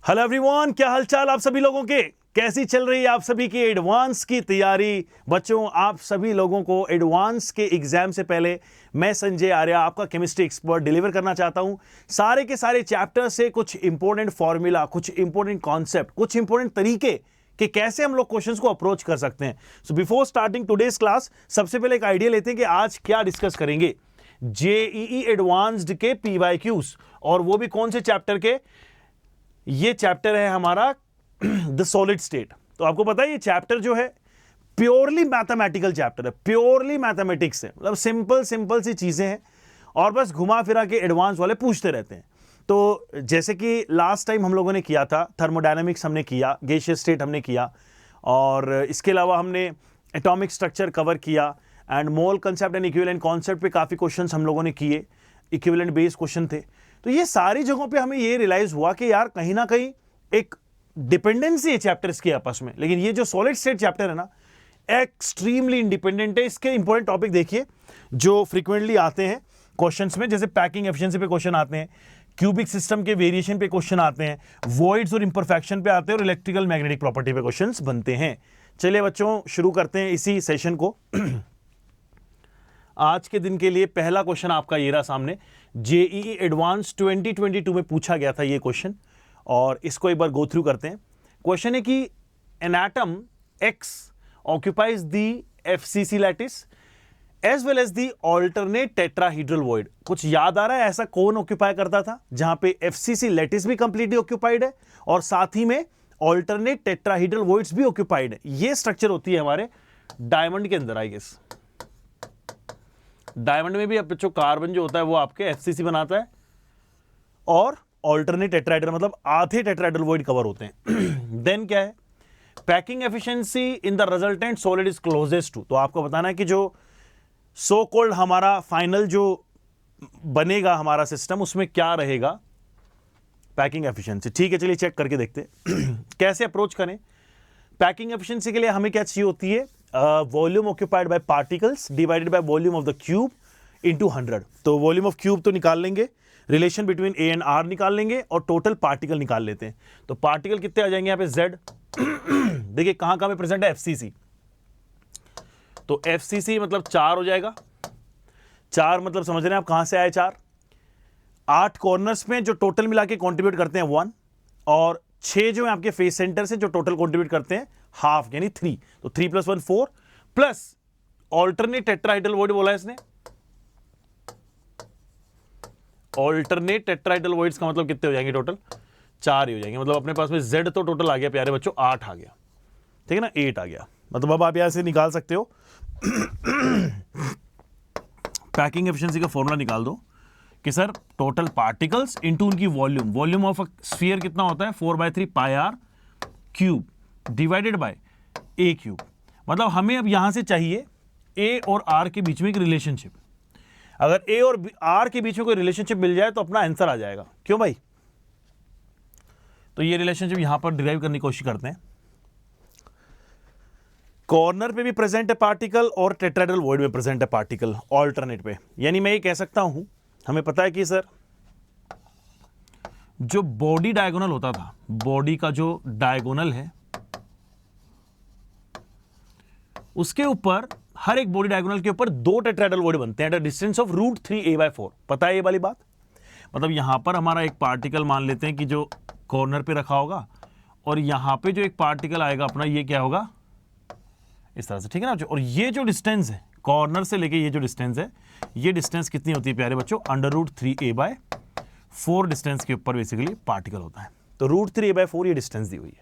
Hello everyone, क्या हालचाल आप सभी लोगों के? कैसी चल रही है आप सभी की एडवांस की तैयारी? बच्चों, आप सभी लोगों को एडवांस के एग्जाम से पहले मैं संजय आर्या, आपका केमिस्ट्री एक्सपर्ट, डिलीवर करना चाहता हूं सारे के सारे चैप्टर से कुछ इंपॉर्टेंट फॉर्मूला, कुछ इंपॉर्टेंट कॉन्सेप्ट, कुछ इंपॉर्टेंट तरीके कि कैसे हम लोग क्वेश्चंस को अप्रोच कर सकते हैं। So before starting today's class, सबसे पहले एक आइडिया लेते हैं कि आज क्या डिस्कस करेंगे। जेईई एडवांस्ड के पीवाईक्यूज, और वो भी कौन से चैप्टर के? ये चैप्टर है हमारा द सॉलिड स्टेट। तो आपको पता है ये चैप्टर जो है प्योरली मैथमेटिकल चैप्टर है, प्योरली मैथमेटिक्स है, मतलब सिंपल सी चीजें हैं और बस घुमा फिरा के एडवांस वाले पूछते रहते हैं। तो जैसे कि लास्ट टाइम हम लोगों ने किया था, थर्मोडायनेमिक्स हमने किया, गैसियस स्टेट हमने किया, और इसके अलावा हमने एटॉमिक स्ट्रक्चर कवर किया and mole concept and equivalent concept पे काफ़ी क्वेश्चंस हम लोगों ने किए, इक्विवेलेंट बेस्ड क्वेश्चन थे। तो ये सारी जगहों पे हमें ये रियलाइज हुआ कि यार कहीं ना कहीं एक डिपेंडेंसी है चैप्टर्स की आपस में, लेकिन ये जो सॉलिड स्टेट चैप्टर है ना, एक्सट्रीमली इंडिपेंडेंट है। इसके इंपॉर्टेंट टॉपिक देखिए जो फ्रीक्वेंटली आते हैं क्वेश्चंस में, जैसे पैकिंग एफिशिएंसी पे क्वेश्चन आते हैं, क्यूबिक सिस्टम के वेरिएशन पे क्वेश्चन आते हैं, वॉइड्स और इंपरफेक्शन पे आते हैं, और इलेक्ट्रिकल मैग्नेटिक प्रॉपर्टी पे क्वेश्चंस बनते हैं। चलिए बच्चों, शुरू करते हैं इसी सेशन को। आज के दिन के लिए पहला क्वेश्चन आपका ये रहा सामने, जेईई एडवांस 2022 में पूछा गया था ये क्वेश्चन, और इसको एक बार गो थ्रू करते हैं। क्वेश्चन है कि an atom X occupies the FCC lattice as well as the alternate tetrahedral void. कुछ याद आ रहा है ऐसा कौन ऑक्यूपाई करता था जहां पे एफसीसी लैटिस भी कंप्लीटली ऑक्यूपाइड है और साथ ही में ऑल्टरनेट टेट्राहीड्रल वॉइड्स भी ऑक्यूपाइड है? ये स्ट्रक्चर होती है हमारे डायमंड के अंदर। आई गेस डायमंड में भी अब बच्चों कार्बन जो होता है वो आपके एफसीसी बनाता है, और ऑल्टरनेट टेट्राहेड्रल मतलब आधे टेट्राहेड्रल वॉइड कवर होते हैं। देन क्या है? Packing efficiency in the resultant solid is closest to. तो आपको बताना है कि जो सो कॉल्ड हमारा फाइनल जो बनेगा हमारा सिस्टम, उसमें क्या रहेगा पैकिंग एफिशिएंसी। ठीक है, चलिए चेक करके देखते हैं कैसे अप्रोच करें। पैकिंग एफिशिएंसी के लिए हमें क्या चाहिए होती है? Volume occupied by particles divided by volume of the cube into 100। तो वॉल्यूम ऑफ क्यूब तो निकाल लेंगे, relation between a and r निकाल लेंगे, और टोटल पार्टिकल निकाल लेते हैं। तो पार्टिकल कितने आ जाएंगे यहाँ पे? जेड। देखिए कहां कहां पे प्रेजेंट है? एफसीसी। तो एफसीसी मतलब 4 हो जाएगा। 4 मतलब समझ रहे हैं आप कहां से आए 4? 8 कॉर्नर्स में जो टोटल मिला के कॉन्ट्रीब्यूट करते हैं 1, और 6 जो है आपके फेस सेंटर से जो टोटल कॉन्ट्रीब्यूट करते हैं हाफ, यानी 3। तो 3 + 1 4, प्लस ऑल्टरनेट टेट्राहेड्रल वॉइड बोला है इसने। ऑल्टरनेट टेट्राहेड्रल वॉइड्स का मतलब कितने हो जाएंगे? टोटल 4 ही हो जाएंगे। मतलब अपने पास में जेड तो टोटल आ गया प्यारे बच्चों, 8 आ गया, ठीक है ना, 8 आ गया। मतलब अब आप यहां से निकाल सकते हो पैकिंग एफिशिएंसी का फॉर्मूला निकाल दो कि सर टोटल पार्टिकल्स इनटू उनकी volume, volume of a sphere कितना होता है? 4/3 pi r cube divided by a cube. मतलब हमें अब यहां से चाहिए ए और आर के बीच में एक रिलेशनशिप। अगर ए और आर के बीच में कोई रिलेशनशिप मिल जाए तो अपना आंसर आ जाएगा। क्यों भाई? तो ये रिलेशनशिप यहां पर डिराइव करने की कोशिश करते हैं। कॉर्नर पे भी प्रेजेंट है पार्टिकल और टेट्राहेड्रल वॉइड में प्रेजेंट है पार्टिकल ऑल्टरनेट पे। यानी मैं ये कह सकता हूं, हमें पता है कि सर जो बॉडी डायगोनल होता था, बॉडी का जो डायगोनल है उसके ऊपर, हर एक बॉडी डायगोनल के ऊपर 2 टेट्राहेड्रल वॉइड बनते हैं at a distance of √3a/4। पता है ये वाली बात? मतलब यहां पर हमारा एक पार्टिकल मान लेते हैं कि जो कॉर्नर पे रखा होगा, और यहां पे जो एक पार्टिकल आएगा अपना, ये क्या होगा? इस तरह से, ठीक है ना। और ये जो डिस्टेंस है कॉर्नर से लेके, ये जो डिस्टेंस है, ये डिस्टेंस कितनी होती है प्यारे बच्चों? √3a/4 डिस्टेंस के ऊपर बेसिकली पार्टिकल होता है। तो √3a/4 ये डिस्टेंस दी हुई है।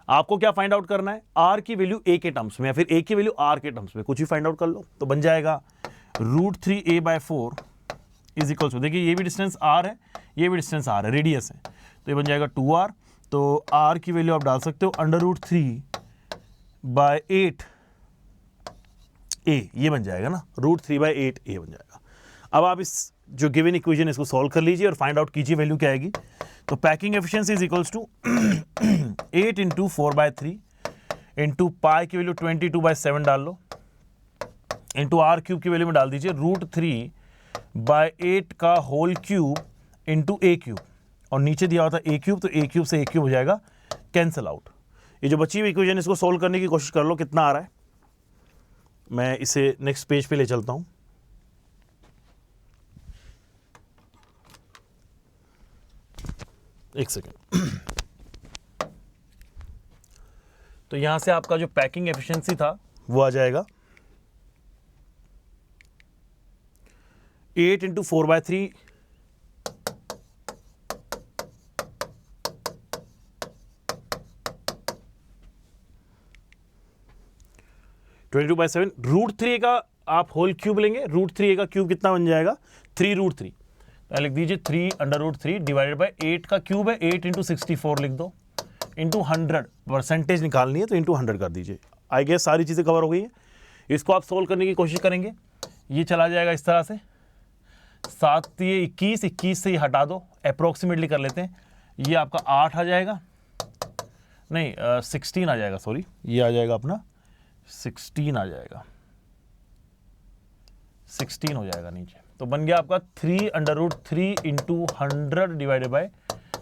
आपको क्या फाइंड आउट करना है? आर की वैल्यू ए के टर्म्स में, या फिर ए की वैल्यू आर के टर्म्स में, कुछ भी फाइंड आउट कर लो। तो बन जाएगा √3a/4 इज इक्वल टू, देखिए ये भी डिस्टेंस आर है, ये भी डिस्टेंस आर है, रेडियस है, तो ये बन जाएगा 2r। तो आर की वैल्यू आप डाल सकते हो √3/8 a, ये बन जाएगा ना, √3/8 a बन जाएगा। अब आप इस जो गिवन इक्वेशन इसको सॉल्व कर लीजिए और फाइंड आउट कीजिए वैल्यू क्या आएगी। तो packing efficiency is equals to 8 × 4/3 into pi की वैल्यू 22/7 डाल लो, इंटू आर क्यूब की वैल्यू में डाल दीजिए √3/8 का whole cube into a cube, और नीचे दिया हुआ था a क्यूब, तो a क्यूब से a क्यूब हो जाएगा कैंसिल आउट। ये जो बची हुई इक्वेशन इसको सोल्व करने की कोशिश कर लो कितना आ रहा है। मैं इसे नेक्स्ट पेज पे ले चलता हूं। एक सेकेंड। तो यहां से आपका जो पैकिंग एफिशिएंसी था वो आ जाएगा 8 × 4/3 22/7 √3 का आप होल क्यूब लेंगे। √3 का क्यूब कितना बन जाएगा 3√3। तो लिख दीजिए 3/√3 डिवाइडेड बाय 8 का क्यूब है 8 × 64 लिख दो इंटू 100। परसेंटेज निकालनी है तो इंटू 100 कर दीजिए। आई गेस सारी चीज़ें कवर हो गई है। इसको आप सोल्व करने की कोशिश करेंगे। ये चला जाएगा इस तरह से 7 ये 21 से ये हटा दो, अप्रोक्सीमेटली कर लेते हैं। ये आपका 8 आ जाएगा, नहीं 16 आ जाएगा, सॉरी ये आ जाएगा अपना 16 आ जाएगा, 16 हो जाएगा नीचे। तो बन गया आपका 3/√3 इंटू 100 डिवाइडेड बाय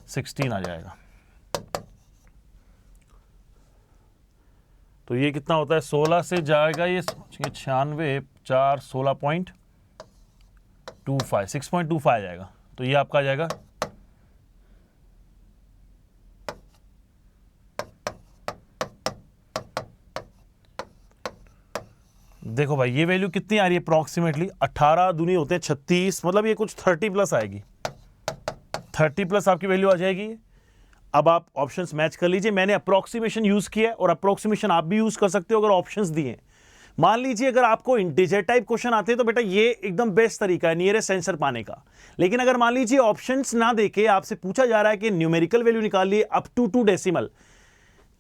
16 आ जाएगा। तो ये कितना होता है 16 से जाएगा ये 96 4 16.25 6.25 आ जाएगा। तो ये आपका आ जाएगा देखो भाई ये वैल्यू कितनी आ रही है अप्रॉक्सीमेटली 18 दूनी होते हैं 36, मतलब ये कुछ 30 प्लस आएगी। 30 प्लस आपकी वैल्यू आ जाएगी। अब आप ऑप्शंस मैच कर लीजिए। मैंने अप्रोक्सीमेशन यूज किया है और अप्रोक्सीमेशन आप भी यूज कर सकते हो अगर ऑप्शंस दिए। मान लीजिए अगर आपको इंटीजर टाइप क्वेश्चन आते हैं तो बेटा ये एकदम बेस्ट तरीका है नियरेस्ट आंसर पाने का। लेकिन अगर मान लीजिए ऑप्शंस ना देके आपसे पूछा जा रहा है कि न्यूमेरिकल वैल्यू निकालिए अप टू 2 डेसिमल,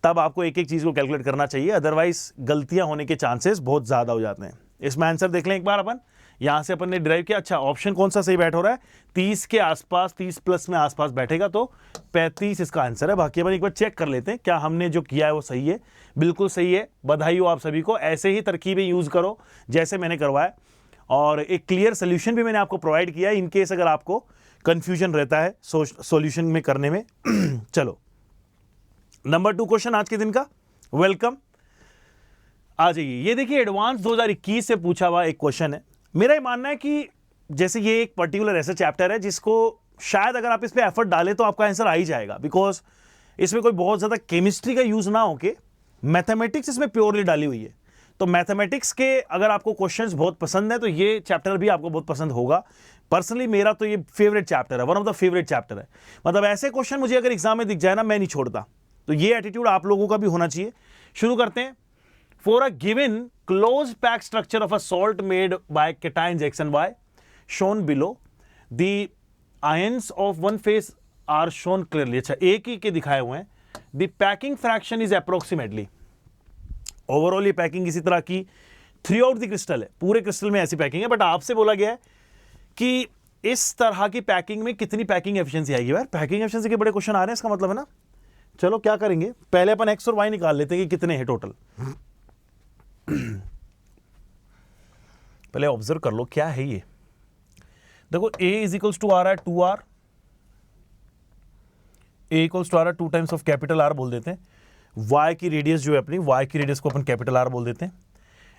तब आपको एक एक चीज को कैलकुलेट करना चाहिए, अदरवाइज गलतियां होने के चांसेस बहुत ज्यादा हो जाते हैं। इसमें आंसर देख लें एक बार अपन। यहां से अपन ने डिराइव किया, अच्छा ऑप्शन कौन सा सही बैठ हो रहा है 30 के आसपास, 30 प्लस में आसपास बैठेगा तो 35 इसका आंसर है। बाकी अपन एक बार चेक कर लेते हैं क्या हमने जो किया है वो सही है। बिल्कुल सही है, बधाई हो आप सभी को। ऐसे ही तरकीबें यूज करो जैसे मैंने करवाया, और एक क्लियर सोल्यूशन भी मैंने आपको प्रोवाइड किया इन केस अगर आपको कंफ्यूजन रहता है सोल्यूशन में करने में। चलो नंबर 2 क्वेश्चन आज के दिन का, वेलकम आ जाइए। ये देखिए एडवांस 2021 से पूछा हुआ एक क्वेश्चन है। मेरा ये मानना है कि जैसे ये एक पर्टिकुलर ऐसा चैप्टर है जिसको शायद अगर आप इस पे एफर्ट डालें तो आपका आंसर आ ही जाएगा, बिकॉज इसमें कोई बहुत ज्यादा केमिस्ट्री का यूज ना होके मैथमेटिक्स इसमें प्योरली डाली हुई है। तो मैथमेटिक्स के अगर आपको क्वेश्चंस बहुत पसंद है तो ये चैप्टर भी आपको बहुत पसंद होगा। पर्सनली मेरा तो ये फेवरेट चैप्टर है, one of the favourite chapter है। मतलब ऐसे क्वेश्चन मुझे अगर एग्जाम में दिख जाए ना मैं नहीं छोड़ता। तो ये एटीट्यूड आप लोगों का भी होना चाहिए। शुरू करते हैं। For a given close pack structure of a salt made by cations X and Y shown below, the ions of one phase are shown clearly। अच्छा एक ही के दिखाए हुए हैं। The packing fraction is approximately, overall ये packing इसी तरह की थ्रू आउट द क्रिस्टल है, पूरे क्रिस्टल में ऐसी पैकिंग है। बट आपसे बोला गया है कि इस तरह की पैकिंग में कितनी पैकिंग एफिशिएंसी आएगी। यार पैकिंग एफिशिएंसी के बड़े क्वेश्चन आ रहे हैं, इसका मतलब है ना। चलो क्या करेंगे, पहले अपन X और Y निकाल लेते हैं कि कितने हैं टोटल। पहले ऑब्जर्व कर लो क्या है ये। देखो A इज टू आ रहा है 2R, A इक्वल्स टू आ रहा है 2 टाइम्स ऑफ कैपिटल R बोल देते हैं। Y की रेडियस जो है अपनी, Y की रेडियस को अपन कैपिटल R बोल देते हैं।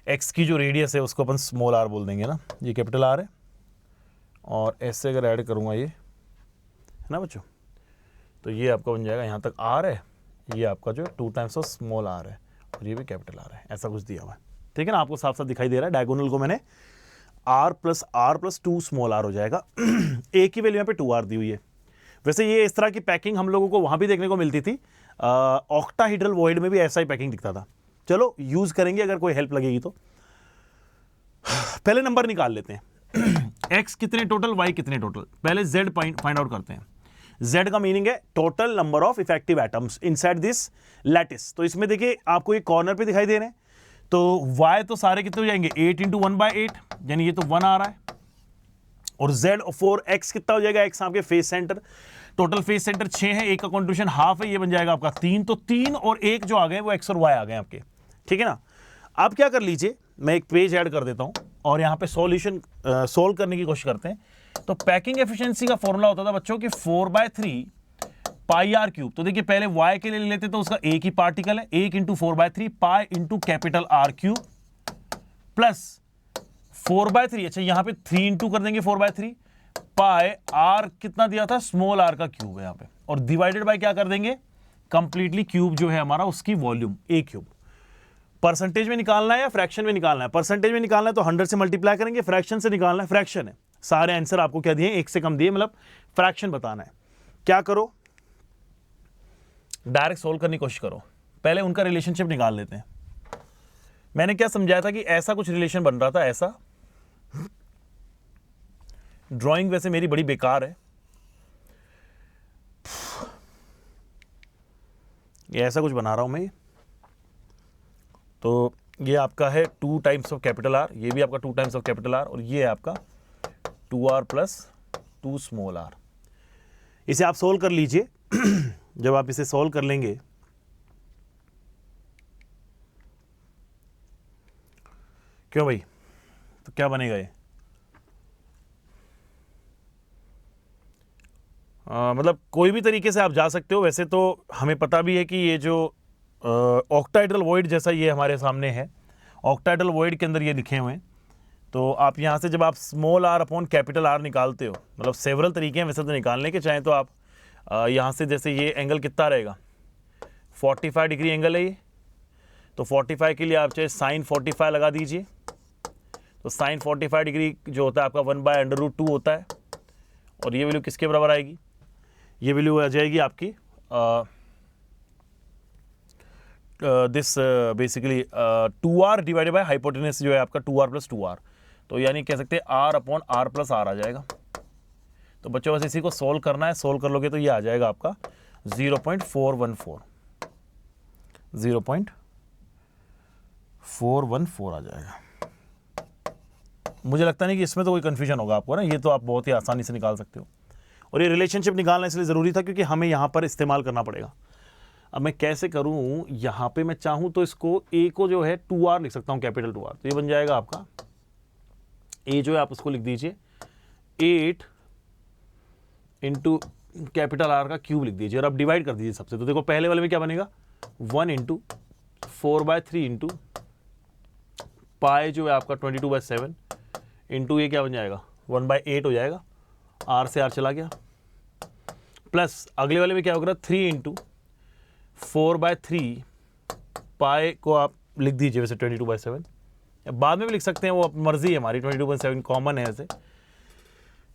X की जो रेडियस है उसको अपन स्मॉल r बोल देंगे ना, ये कैपिटल R है। और ऐसे अगर ऐड करूंगा ये है ना बच्चों, तो ये आपका बन जाएगा यहाँ तक R है, ये आपका जो 2 टाइम्स ऑफ स्मॉल r है और ये भी कैपिटल R है। ऐसा कुछ दिया हुआ है, ठीक है ना। आपको साफ साफ दिखाई दे रहा है। डायगोनल को मैंने R प्लस 2 स्मॉल r हो जाएगा। A की वैल्यू यहाँ पे 2R दी हुई है। वैसे ये इस तरह की पैकिंग हम लोगों को वहां भी देखने को मिलती थी, ऑक्टाहेड्रल वॉइड में भी ऐसा ही पैकिंग दिखता था। चलो यूज करेंगे अगर कोई हेल्प लगेगी तो। पहले नंबर निकाल लेते हैं। X कितने टोटल, Y कितने टोटल। पहले Z फाइंड आउट करते हैं। Z का मीनिंग है total number of effective atoms inside this lattice. तो इसमें देखिए आपको एक कॉर्नर पे दिखाई दे रहे हैं। तो Y तो सारे कितने हो जाएंगे 8 × 1/8, यानी ये तो 1 आ रहा है। और Z और 4X कितना हो जाएगा, X आपके face centre, total face centre 6 है, एक का कंट्रीब्यूशन हाफ है, ये बन जाएगा आपका 3। तो 3 और 1 जो आ गए वो X और Y आ गए आपके, ठीक है ना। अब क्या कर लीजिए, मैं एक पेज ऐड कर देता हूं और यहां पे सॉल्यूशन सोल्व करने की कोशिश करते हैं। तो पैकिंग एफिशिएंसी का फॉर्मूला होता था बच्चों कि 4/3 पाई आर क्यूब। तो देखिए पहले y के लिए ले लेते तो उसका एक ही पार्टिकल है, 1 into 4/3 pi into capital R cube plus 4/3। अच्छा यहां पे 3 इंटू कर देंगे 4/3 पाई आर कितना दिया था, स्मॉल आर का क्यूब है यहां पे, और डिवाइडेड बाय क्या कर देंगे, कंप्लीटली क्यूब जो है हमारा उसकी वॉल्यूम ए क्यूब। परसेंटेज में निकालना है या फ्रैक्शन में निकालना है? परसेंटेज में निकालना है तो 100 से मल्टीप्लाई करेंगे, फ्रैक्शन से निकालना है, फ्रैक्शन है। सारे आंसर आपको क्या दिए, एक से कम दिए, मतलब फ्रैक्शन बताना है। क्या करो, डायरेक्ट सोल्व करने की कोशिश करो। पहले उनका रिलेशनशिप निकाल लेते हैं। मैंने क्या समझाया था कि ऐसा कुछ रिलेशन बन रहा था, ऐसा। ड्राइंग वैसे मेरी बड़ी बेकार है, ये ऐसा कुछ बना रहा हूं मैं। तो ये आपका है 2 टाइम्स ऑफ कैपिटल आर, ये भी आपका 2 टाइम्स ऑफ कैपिटल आर, और ये है आपका 2r प्लस 2 स्मॉल आर। इसे आप सोल्व कर लीजिए। जब आप इसे सोल्व कर लेंगे क्यों भाई, तो क्या बनेगा ये, मतलब कोई भी तरीके से आप जा सकते हो। वैसे तो हमें पता भी है कि ये जो ऑक्टाहेड्रल वॉइड जैसा ये हमारे सामने है, ऑक्टाहेड्रल वॉइड के अंदर ये लिखे हुए हैं। तो आप यहाँ से जब आप small r upon capital R निकालते हो, मतलब सेवरल तरीके हैं वैसे तो निकालने के, चाहे तो आप यहाँ से जैसे ये एंगल कितना रहेगा, 45 डिग्री एंगल है ये, तो 45 के लिए आप चाहे साइन 45 लगा दीजिए। तो साइन 45 डिग्री जो होता है आपका 1/√2 होता है, और ये वैल्यू किसके बराबर आएगी, ये वैल्यू आ जाएगी आपकी this basically 2r divided by hypotenuse जो है आपका 2r प्लस 2r। तो यानी कह सकते हैं r upon r plus r आ जाएगा। तो बच्चों बस इसी को सोल्व करना है, सोल्व कर लोगे तो ये आ जाएगा आपका 0.414 0.414 आ जाएगा। मुझे लगता नहीं कि इसमें तो कोई कन्फ्यूजन होगा आपको ना, ये तो आप बहुत ही आसानी से निकाल सकते हो। और ये रिलेशनशिप निकालना इसलिए ज़रूरी था क्योंकि हमें यहाँ पर इस्तेमाल करना पड़ेगा। अब मैं कैसे करूँ, यहाँ पे मैं चाहूँ तो इसको a को जो है 2r लिख सकता हूँ, कैपिटल 2r। तो ये बन जाएगा आपका a जो है आप उसको लिख दीजिए 8 इंटू कैपिटल R का क्यूब लिख दीजिए, और अब डिवाइड कर दीजिए सबसे। तो देखो पहले वाले में क्या बनेगा, 1 इंटू 4/3 इंटू पाई जो है आपका 22/7 इंटू ये क्या बन जाएगा 1/8 हो जाएगा, R से R चला गया, प्लस अगले वाले में क्या होगा 3 इंटू 4/3 पाई को आप लिख दीजिए वैसे 22/7, बाद में भी लिख सकते हैं, वो मर्जी है हमारी, 22/7 कॉमन है ऐसे,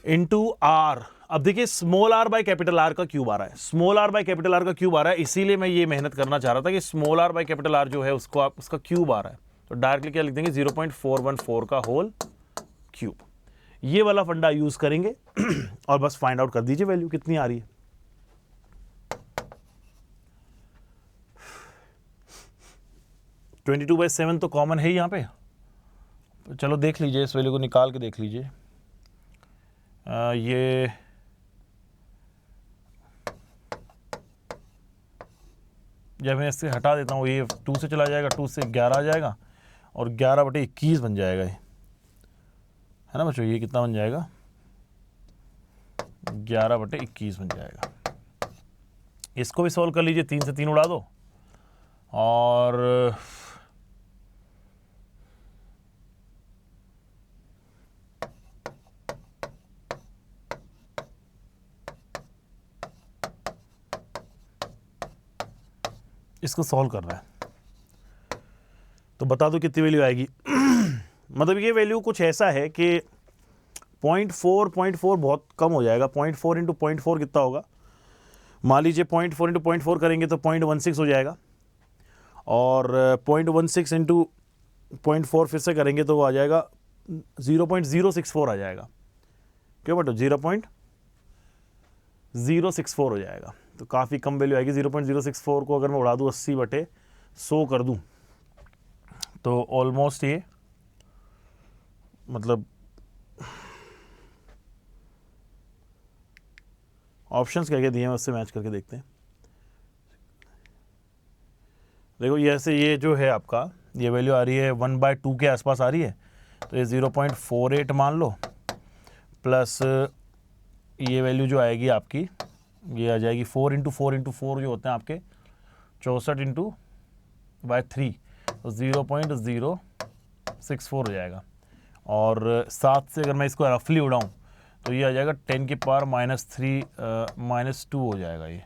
इंटू R। अब देखिए small r by capital R का क्यूब आ रहा है, small r by capital R का क्यूब आ रहा है, इसीलिए मैं ये मेहनत करना चाह रहा था कि small r by capital R जो है उसको आप उसका क्यूब आ रहा है, तो डायरेक्टली क्या लिख देंगे 0.414 का होल क्यूब। ये वाला फंडा यूज करेंगे और बस फाइंड आउट कर दीजिए वैल्यू कितनी आ रही है। ट्वेंटी 22/7 तो कॉमन है यहाँ पे, तो चलो देख लीजिए, इस वैल्यू को निकाल के देख लीजिए। ये जब मैं इससे हटा देता हूँ, ये 2 से चला जाएगा, 2 से 11 आ जाएगा, और 11/21 बन जाएगा ये, है ना बच्चों, ये कितना बन जाएगा 11/21 बन जाएगा। इसको भी सॉल्व कर लीजिए, 3 से 3 उड़ा दो, और इसको सॉल्व कर रहा है तो बता दो कितनी वैल्यू आएगी। मतलब ये वैल्यू कुछ ऐसा है कि 0.4 बहुत कम हो जाएगा। 0.4 इंटू 0.4 कितना होगा, मान लीजिए 0.4 इंटू 0.4 करेंगे तो 0.16 हो जाएगा, और 0.16 इंटू 0.4 फिर से करेंगे तो वो आ जाएगा 0.064 आ जाएगा। क्यों बेटो 0.064 हो जाएगा, तो काफ़ी कम वैल्यू आएगी। 0.064 को अगर मैं उड़ा दूँ 80/100 कर दूँ तो ऑलमोस्ट ये मतलब ऑप्शंस क्या क्या दिए हैं उससे मैच करके देखते हैं। देखो ये ऐसे, ये जो है आपका ये वैल्यू आ रही है 1/2 के आसपास आ रही है, तो ये 0.48 मान लो, प्लस ये वैल्यू जो आएगी आपकी ये आ जाएगी 4 × 4 × 4 जो होते हैं आपके 64 × 3 तो 0.064 हो जाएगा। और 7 से अगर मैं इसको रफली उड़ाऊँ तो ये आ जाएगा 10 की पावर -2 हो जाएगा। ये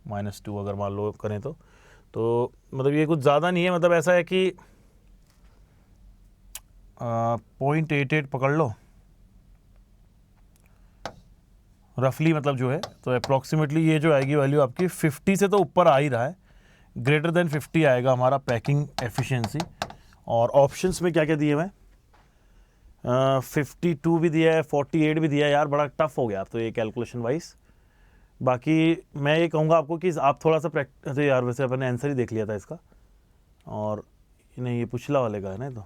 -2 अगर मान लो करें तो मतलब ये कुछ ज़्यादा नहीं है, मतलब ऐसा है कि 0.88 पकड़ लो रफली, मतलब जो है तो अप्रॉक्सीमेटली ये जो आएगी वैल्यू आपकी 50 से तो ऊपर आ ही रहा है, ग्रेटर देन 50 आएगा हमारा पैकिंग एफिशिएंसी। और ऑप्शंस में क्या क्या दिए मैं 52 भी दिया है, 48 भी दिया है। यार बड़ा टफ हो गया आप तो ये कैलकुलेशन वाइज। बाकी मैं ये कहूँगा आपको कि आप थोड़ा सा प्रैक्टिस, यार वैसे अपन ने आंसर ही देख लिया था इसका, और नहीं ये पिछला वाले का है ना, तो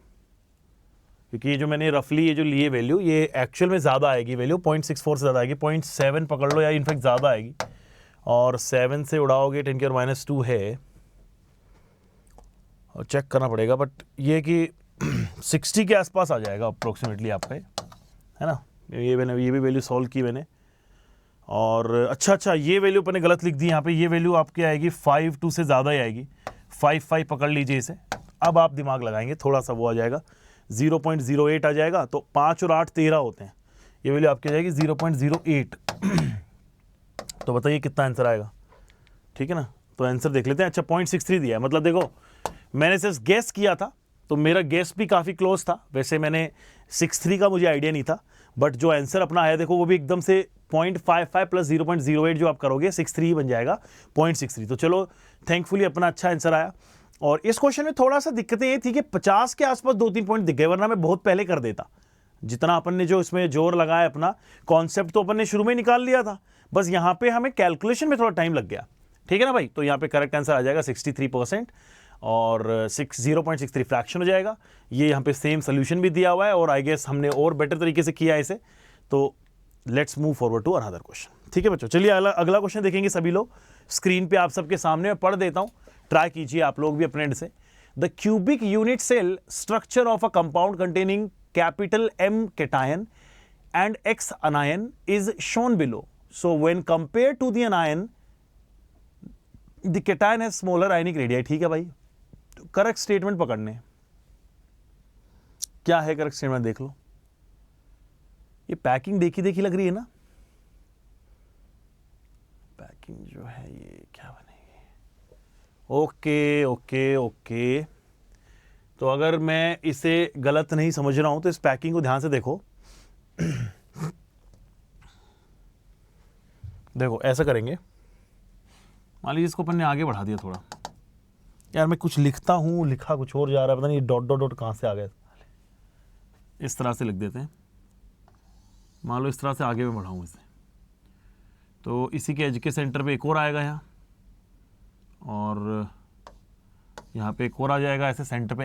क्योंकि ये जो मैंने रफली ये जो लिए वैल्यू ये एक्चुअल में ज़्यादा आएगी, वैल्यू 0.64 से ज़्यादा आएगी, 0.7 पकड़ लो या इनफैक्ट ज़्यादा आएगी। और 7 से उड़ाओगे 10 की पावर -2 है, और चेक करना पड़ेगा, बट ये कि 60 के आसपास आ जाएगा अप्रोक्सीमेटली आपका, है ना। ये भी वैल्यू सॉल्व की मैंने। और अच्छा ये वैल्यू मैंने गलत लिख दी यहाँ पे, ये वैल्यू आपकी आएगी 5.2 से ज़्यादा ही आएगी, 5.5 पकड़ लीजिए इसे। अब आप दिमाग लगाएंगे थोड़ा सा, वो आ जाएगा 0.08 आ जाएगा, तो 5 और 8 13 होते हैं, ये वैल्यू आपकी आ जाएगी 0.08। तो बताइए कितना आंसर आएगा, ठीक है ना। तो आंसर देख लेते हैं। अच्छा 0.63 दिया है, मतलब देखो मैंने सिर्फ गेस किया था तो मेरा गेस भी काफ़ी क्लोज था। वैसे मैंने 63 का मुझे आइडिया नहीं था, बट जो आंसर अपना आया देखो वो भी एकदम से 0.55 प्लस 0.08 जो आप करोगे 63 बन जाएगा 0.63। तो चलो थैंकफुली अपना अच्छा आंसर आया। और इस क्वेश्चन में थोड़ा सा दिक्कतें ये थी कि 50 के आसपास 2-3 पॉइंट दिख गए, वरना मैं बहुत पहले कर देता। जितना अपन ने जो इसमें जोर लगाया अपना कॉन्सेप्ट तो अपन ने शुरू में निकाल लिया था, बस यहाँ पे हमें कैलकुलेशन में थोड़ा टाइम लग गया, ठीक है ना भाई। तो यहाँ पे करेक्ट आंसर आ जाएगा 63% और 0.63 फ्रैक्शन हो जाएगा। ये यहाँ पे सेम सोल्यूशन भी दिया हुआ है, और आई गेस हमने और बेटर तरीके से किया है इसे। तो let's move forward to another question, ठीक है बच्चों। चलिए अगला क्वेश्चन देखेंगे सभी लोग। स्क्रीन पे आप सबके सामने पढ़ देता हूँ, ट्राई कीजिए आप लोग भी अपने एंड से। The cubic unit cell structure of a compound containing capital M cation and X anion is shown below. So when compared to the anion, the cation has smaller ionic radii। ठीक है भाई, correct statement पकड़ने। क्या है correct statement देख लो। ये packing देखी देखी लग रही है ना, पैकिंग जो है ये क्या बनेगी। ओके। तो अगर मैं इसे गलत नहीं समझ रहा हूं तो इस पैकिंग को ध्यान से देखो। देखो ऐसा करेंगे, मान लीजिए इसको अपन ने आगे बढ़ा दिया थोड़ा। यार मैं कुछ लिखता हूँ, लिखा कुछ और जा रहा है, पता नहीं डॉट डॉट डॉट कहाँ से आ गया। इस तरह से लिख देते हैं, मान लो इस तरह से आगे मैं बढ़ाऊँ इसे, तो इसी के एज के सेंटर पे एक और आएगा यहाँ, और यहाँ पे एक और आ जाएगा ऐसे सेंटर पे,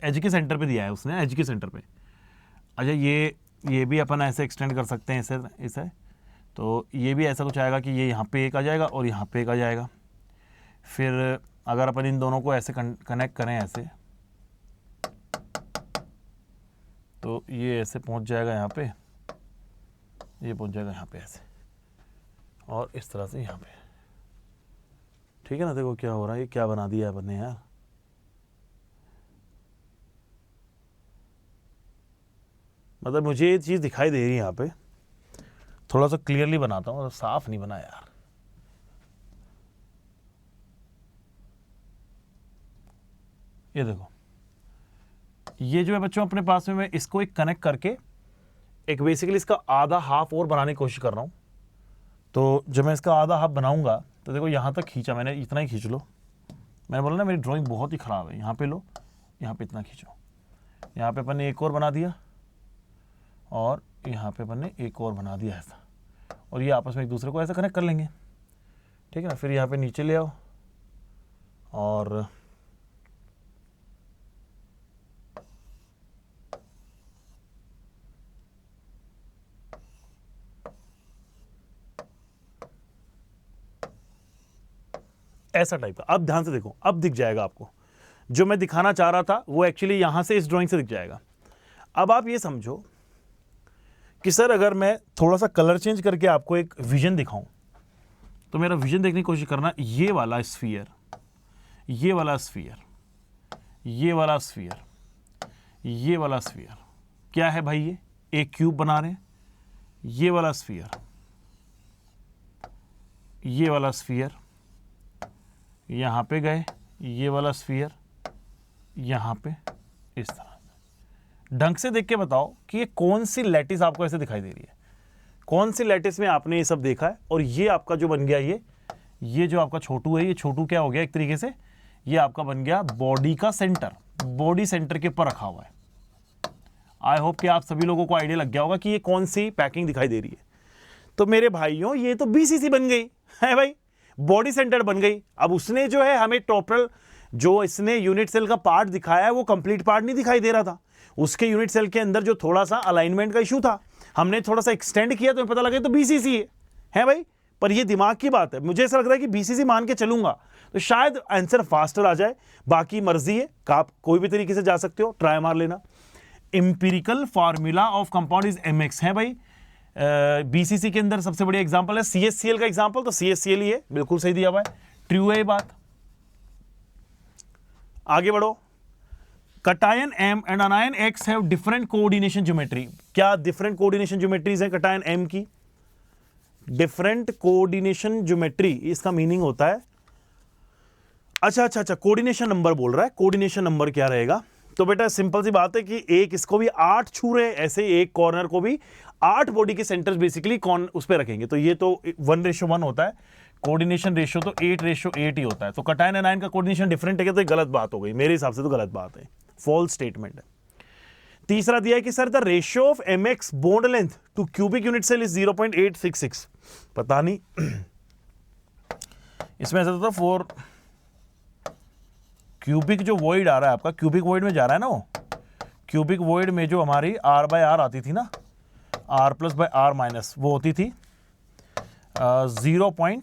एज के सेंटर पे दिया है उसने, एज के सेंटर पे। अच्छा ये भी अपन ऐसे एक्सटेंड कर सकते हैं इसे। तो ये भी ऐसा कुछ आएगा कि ये यहाँ पे एक आ जाएगा और यहाँ पे एक आ जाएगा। फिर अगर अपन इन दोनों को ऐसे कनेक्ट करें ऐसे, तो ये ऐसे पहुँच जाएगा यहाँ पे, ये पहुँच जाएगा यहाँ पे ऐसे, और इस तरह से यहाँ पे, ठीक है ना। देखो क्या हो रहा है, ये क्या बना दिया है अपन ने यार। मतलब मुझे ये चीज़ दिखाई दे रही है यहाँ पे, थोड़ा सा क्लियरली बनाता हूँ, मतलब साफ नहीं बना यार। ये देखो, ये जो है बच्चों अपने पास में, मैं इसको एक कनेक्ट करके एक बेसिकली इसका आधा हाफ और बनाने की कोशिश कर रहा हूँ। तो जब मैं इसका आधा हाफ बनाऊंगा तो देखो यहाँ तक खींचा मैंने, इतना ही खींच लो। मैंने बोला ना मेरी ड्राइंग बहुत ही ख़राब है। यहाँ पे लो, यहाँ पे इतना खींचो, यहाँ पे अपन ने एक और बना दिया, और यहाँ पे अपन ने एक और बना दिया ऐसा, और ये आपस में एक दूसरे को ऐसा कनेक्ट कर लेंगे, ठीक है ना। फिर यहाँ पे नीचे ले आओ, और ऐसा टाइप का। अब ध्यान से देखो, अब दिख जाएगा आपको जो मैं दिखाना चाह रहा था, वो एक्चुअली यहां से इस ड्राइंग से दिख जाएगा। अब आप ये समझो कि सर अगर मैं थोड़ा सा कलर चेंज करके आपको एक विजन दिखाऊं, तो मेरा विजन देखने की कोशिश करना, ये वाला स्फीयर, ये वाला स्फीयर, ये वाला स्फीयर, ये वाला स्फीयर क्या है भाई? ये एक क्यूब बना रहे हैं। ये वाला स्फीयर, ये वाला स्फीयर यहां पे गए, ये वाला स्फीयर यहां पे, इस तरह से। ढंग से देख के बताओ कि ये कौन सी लैटिस आपको ऐसे दिखाई दे रही है, कौन सी लैटिस में आपने ये सब देखा है। और ये आपका जो बन गया, ये जो आपका छोटू है, ये छोटू क्या हो गया एक तरीके से, ये आपका बन गया बॉडी का सेंटर, बॉडी सेंटर के ऊपर रखा हुआ है। आई होप कि आप सभी लोगों को आइडिया लग गया होगा कि ये कौन सी पैकिंग दिखाई दे रही है। तो मेरे भाइयों, ये तो बीसीसी बन गई है भाई, बॉडी सेंटर बन गई। अब उसने जो है हमें टोटल जो इसने यूनिट सेल का पार्ट दिखाया है वो कंप्लीट पार्ट नहीं दिखाई दे रहा था। उसके यूनिट सेल के अंदर जो थोड़ा सा अलाइनमेंट का इशू था, हमने थोड़ा सा एक्सटेंड किया तो पता लगा तो बीसीसी है भाई। पर ये दिमाग की बात है, मुझे ऐसा लग रहा है कि बीसीसी मान के चलूंगा तो शायद आंसर फास्टर आ जाए। बाकी मर्जी है, आप कोई भी तरीके से जा सकते हो, ट्राई मार लेना। Empirical formula of compound is MX है भाई। बीसीसी के अंदर सबसे बढ़िया एग्जांपल है सीएचसीएल का एग्जांपल, तो सीएचसीएल ही है, बिल्कुल सही दिया हुआ है, ट्रू है ये बात। आगे बढ़ो। Cation M and anion X have different coordination geometry. क्या डिफरेंट कोऑर्डिनेशन ज्योमेट्रीज हैं कटायन एम की? डिफरेंट कोऑर्डिनेशन ज्योमेट्री, इसका मीनिंग होता है, अच्छा, कोऑर्डिनेशन नंबर बोल रहा है। कोऑर्डिनेशन नंबर क्या रहेगा? तो बेटा सिंपल सी बात है कि एक इसको भी 8 छू रहे, ऐसे एक कॉर्नर को भी 8 बॉडी के सेंटर्स बेसिकली कौन उस पर रखेंगे, तो ये तो 1:1 होता है। कोऑर्डिनेशन रेशियो तो 8:8 ही होता है। तो कटायन एनायन का कोऑर्डिनेशन डिफरेंट है, तो ये गलत बात हो गई मेरे हिसाब से, तो गलत बात है, फॉल्स स्टेटमेंट है। तीसरा दिया है कि sir the ratio of MX bond length to cubic unit cell is 0.866। पता नहीं इसमें ऐसा तो 4 क्यूबिक जो वॉइड आ रहा है आपका, क्यूबिक वॉइड में जा रहा है ना, वो क्यूबिक वॉइड में जो हमारी r/r आती थी ना, r+/r- वो होती थी 0.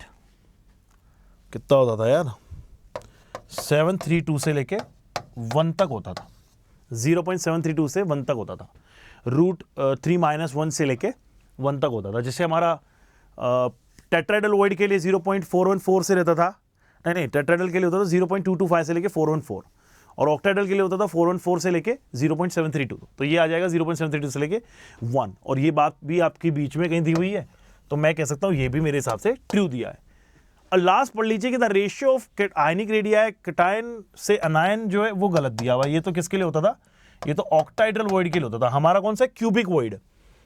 कितना होता था यार, 732 से लेके 1 तक होता था। 0.732 से 1 तक होता था। √3 - 1 से लेके 1 तक होता था। जैसे हमारा टेट्राहेड्रल वॉइड के लिए 0.414 से रहता था, नहीं टेट्राहेड्रल के लिए होता था 0.225 से लेके 414, और ऑक्टाहेड्रल के लिए होता था 414 से लेके 0.732। तो ये आ जाएगा 0.732 से लेके 1, और ये बात भी आपकी बीच में कहीं दी हुई है, तो मैं कह सकता हूँ ये भी मेरे हिसाब से ट्रू दिया है। और लास्ट पढ़ लीजिए कि the ratio of ionic radii cation से अनायन जो है वो गलत दिया हुआ है। ये तो किसके लिए होता था? ये तो ऑक्टाहेड्रल वॉइड के लिए होता था। हमारा कौन सा? Cubic void.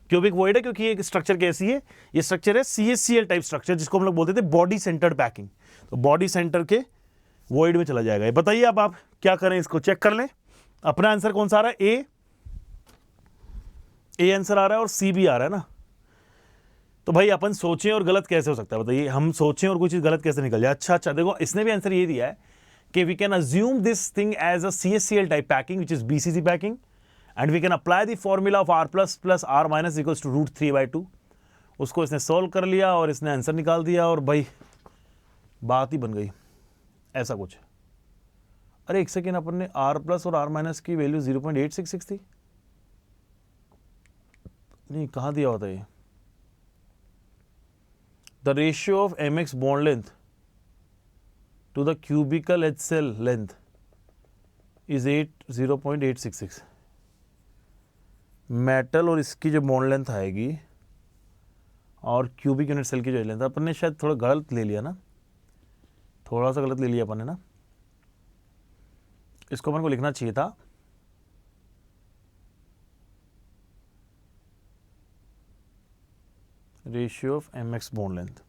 क्यूबिक वॉइड है क्योंकि ये स्ट्रक्चर कैसी है, ये स्ट्रक्चर है CHCl टाइप स्ट्रक्चर, जिसको हम लोग बोलते थे बॉडी सेंटर्ड पैकिंग। तो बॉडी सेंटर के वॉइड में चला जाएगा। बताइए अब आप क्या करें, इसको चेक कर लें। अपना आंसर कौन सा आ रहा है? ए आंसर आ रहा है और सी भी आ रहा है ना। तो भाई अपन सोचें और गलत कैसे हो सकता है? बताइए, हम सोचें और कोई चीज गलत कैसे निकल जाए? अच्छा, देखो इसने भी आंसर ये दिया है कि we can assume this thing as a CHCl type packing which is BCC packing, and we can apply the formula of r++r- equals to √3/2। उसको इसने सॉल्व कर लिया और इसने आंसर निकाल दिया, और भाई बात ही बन गई, ऐसा कुछ। अरे एक सेकेंड, अपन ने r+ और r- की वैल्यू 0.866 थी, नहीं कहाँ दिया होता है? The ratio of mx bond length to the cubical H cell length is 0.866। Metal और इसकी जो बॉन्ड लेंथ आएगी और क्यूबिक यूनिट सेल की जो लेंथ, अपन ने शायद थोड़ा गलत ले लिया ना, थोड़ा सा गलत ले लिया अपन ने ना। इसको अपन को लिखना चाहिए था ratio of mx bond length.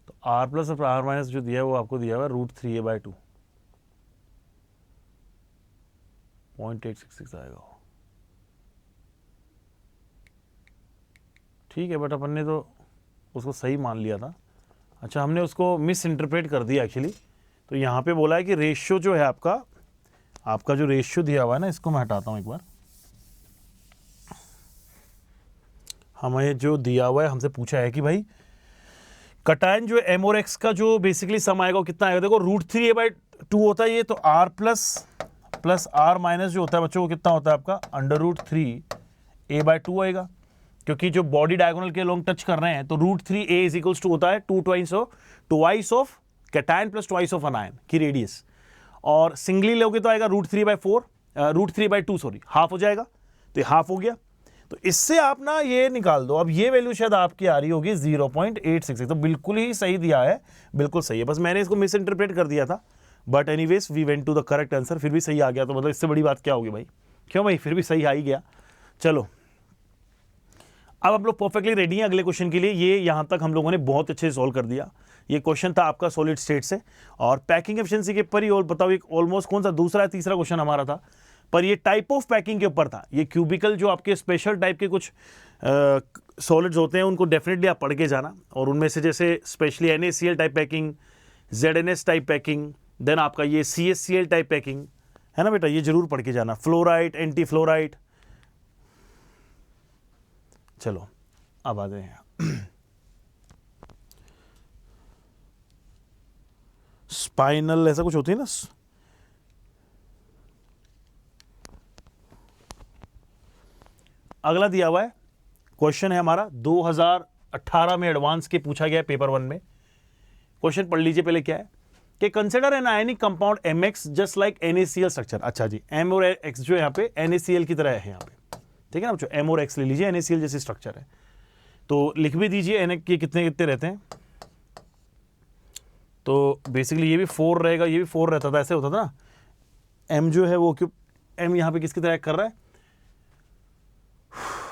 तो r+ और r- जो दिया है वो आपको दिया हुआ √3a/2, 0.866 आएगा। ठीक है, बट अपन ने तो उसको सही मान लिया था। अच्छा, हमने उसको मिस इंटरप्रेट कर दिया एक्चुअली। तो यहाँ पे बोला है कि रेशियो जो है आपका जो रेशियो दिया हुआ है ना, इसको मैं हटाता हूँ एक बार। हमें जो दिया हुआ है, हमसे पूछा है कि भाई कटायन जो एम और एक्स का जो बेसिकली सम आएगा वो कितना आएगा? देखो √3a/2 होता है ये, तो r++r- जो होता है बच्चों वो कितना होता है आपका? √3a/2 आएगा। क्योंकि जो बॉडी डायगोनल के लोग टच कर रहे हैं तो √3a इज इक्वल्स टू होता है twice of cation plus twice of अनायन की रेडियस, और सिंगली लोगे तो आएगा √3/2 सॉरी, हाफ हो जाएगा, तो ये हाफ हो गया। तो इससे आप ना ये निकाल दो, अब ये वैल्यू शायद आपकी आ रही होगी 0.866, तो बिल्कुल ही सही दिया है, बिल्कुल सही है, बस मैंने इसको मिस इंटरप्रेट कर दिया था, but anyways we went to the correct answer, फिर भी सही आ गया, तो मतलब इससे बड़ी बात क्या होगी भाई, क्यों भाई, फिर भी सही आ ही गया। चलो अब हम लोग परफेक्टली रेडी हैं अगले क्वेश्चन के लिए। ये यहां तक हम लोगों ने बहुत अच्छे से सॉल्व कर दिया। ये क्वेश्चन था आपका सॉलिड स्टेट से, और पैकिंग एफिशिएंसी के ऊपर ही, और बताओ एक ऑलमोस्ट कौन सा दूसरा या तीसरा क्वेश्चन हमारा था, पर ये टाइप ऑफ पैकिंग के ऊपर था। ये क्यूबिकल जो आपके स्पेशल टाइप के कुछ सॉलिड्स होते हैं उनको डेफिनेटली आप पढ़ के जाना, और उनमें से जैसे specially NaCl type packing, ZnS type packing, then आपका ये CaCl टाइप पैकिंग है ना बेटा, ये जरूर पढ़ के जाना। Fluoride, anti fluoride. चलो अब आ जाए स्पाइनल, ऐसा कुछ होती है ना। अगला दिया हुआ है क्वेश्चन है हमारा 2018 में एडवांस के पूछा गया है पेपर 1 में। क्वेश्चन पढ़ लीजिए पहले, क्या है कि consider an ionic compound MX just like NaCl structure. अच्छा जी, M और X जो यहाँ पे NaCl की तरह है यहाँ पे, ठीक है ना बच्चों, M और X ले लीजिए, NaCl जैसी स्ट्रक्चर है, तो लिख भी दीजिए Na के कितने कितने रहते हैं। तो बेसिकली ये भी 4 रहेगा, ये भी 4 रहता था, ऐसे होता था ना। M जो है वो क्यों, M यहाँ पे किसकी तरह कर रहा है,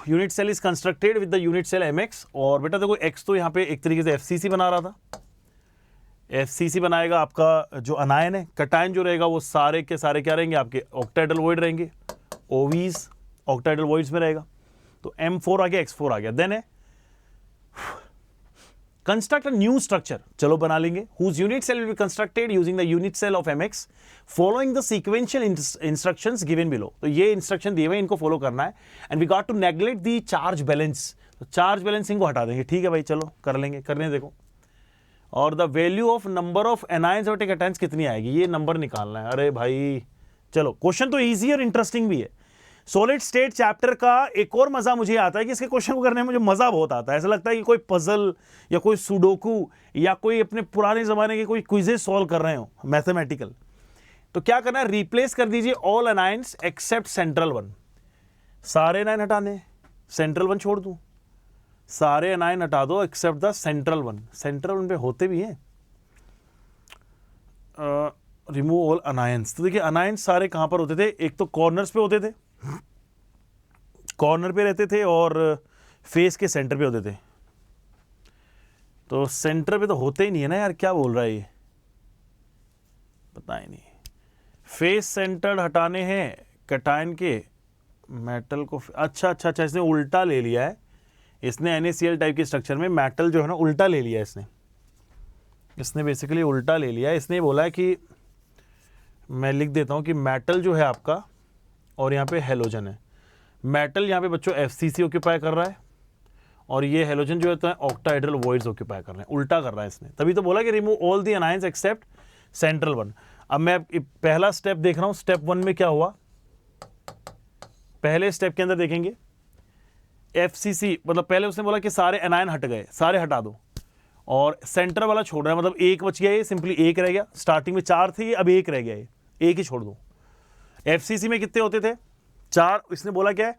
unit cell is constructed with the unit cell MX, और बेटा देखो X तो यहाँ पे एक तरीके से FCC बना रहा था, FCC बनाएगा आपका जो अनायन है। कटायन जो रहेगा वो सारे के सारे क्या रहेंगे, आपके ऑक्टाइडल वॉइड रहेंगे, OVs ऑक्टाइडल वॉइड्स में रहेगा, तो M4 आ गया, X4 आ गया। देन है कंस्ट्रक्ट अ न्यू स्ट्रक्चर, चलो बना लेंगे, whose unit cell will be constructed using the unit cell of MX following the sequential instructions given below। तो ये इंस्ट्रक्शन दिए हुए, इनको फॉलो करना है, and we got to neglect the charge balance, तो चार्ज बैलेंसिंग को हटा देंगे। ठीक है भाई, चलो कर लेंगे, करने देखो। और the value of number of anions और कैटायंस कितनी आएगी, ये नंबर निकालना है। अरे भाई चलो, क्वेश्चन तो ईजी और इंटरेस्टिंग भी है। सॉलिड स्टेट चैप्टर का एक और मजा मुझे आता है कि इसके क्वेश्चन को करने में मुझे मजा बहुत आता है। ऐसा लगता है कि कोई पजल या कोई सुडोकू या कोई अपने पुराने जमाने के कोई क्विजेस सॉल्व कर रहे हो मैथमेटिकल। तो क्या करना है, रिप्लेस कर दीजिए all anions except central one. सारे एनायन हटाने, सेंट्रल वन छोड़ दूं, सारे एनायन हटा दो except the central one. Central one पे होते भी हैं, रिमूव ऑल अनायंस। तो देखिए अनायंस सारे कहां पर होते थे, एक तो कॉर्नर्स पे होते थे, कॉर्नर पे रहते थे, और फेस के सेंटर पे होते थे। तो सेंटर पे तो होते ही नहीं है ना यार, क्या बोल रहा है ये, पता ही नहीं। फेस सेंटर हटाने हैं कैटायन के, मेटल को, अच्छा, इसने उल्टा ले लिया है, इसने NaCl टाइप के स्ट्रक्चर में मेटल जो है ना उल्टा ले लिया है इसने बेसिकली उल्टा ले लिया है। इसने बोला है कि मैं लिख देता हूं कि मेटल जो है आपका, और यहाँ पे हेलोजन है। मेटल यहाँ पे बच्चों FCC ऑक्यूपाई कर रहा है, और ये हेलोजन जो है ऑक्टाहेड्रल वॉइड्स ऑक्यूपाई कर रहे हैं, उल्टा कर रहा है इसने। तभी तो बोला कि remove all the anions except central one. अब मैं पहला स्टेप देख रहा हूं, स्टेप 1 में क्या हुआ, पहले स्टेप के अंदर देखेंगे FCC, मतलब पहले उसने बोला कि सारे एनायन हट गए, सारे हटा दो, और सेंटर वाला छोड़ रहा है, मतलब एक बच गया, ये सिंपली एक रह गया। स्टार्टिंग में 4 थे, अब एक रह गया, ये एक ही छोड़ दो। FCC में कितने होते थे, 4। इसने बोला क्या है,